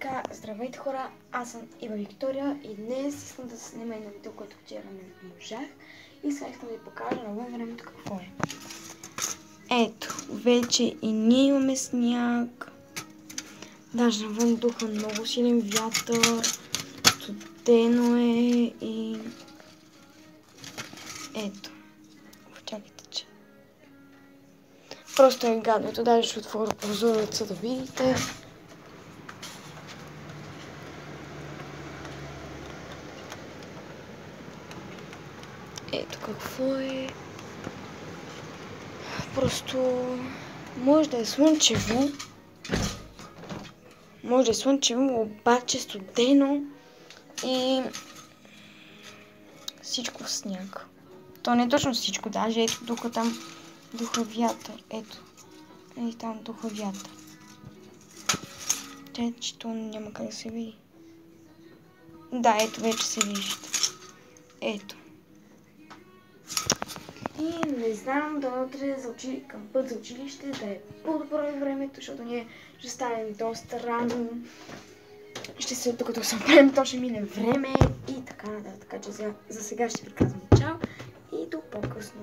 Така, здравейте хора, аз съм Ива Виктория и днес искам да снимам едно видео, което вчера не можах и сега искам да ви покажа навън времето какво е. Ето, вече и ние имаме сняг, даже навън духа много силен вятър, студено е и ето, чакайте, че просто е гадно, ето даже ще отворя прозореца да видите. Ето какво е. Просто може да е слънчево. Може да е слънчево, обаче студено и всичко в сняг. То не е точно всичко, даже ето духа там, духа вятър. Ето. И там духа вятър. Те, че то няма как да се види. Да, ето вече се вижда. Ето. И не знам, да утре към път за училище да е по-добро времето, защото ние ще станем доста рано. Ще се, докато се оправим, то ще мине време и така нататък. Така че за сега ще ви казвам чао и до по-късно.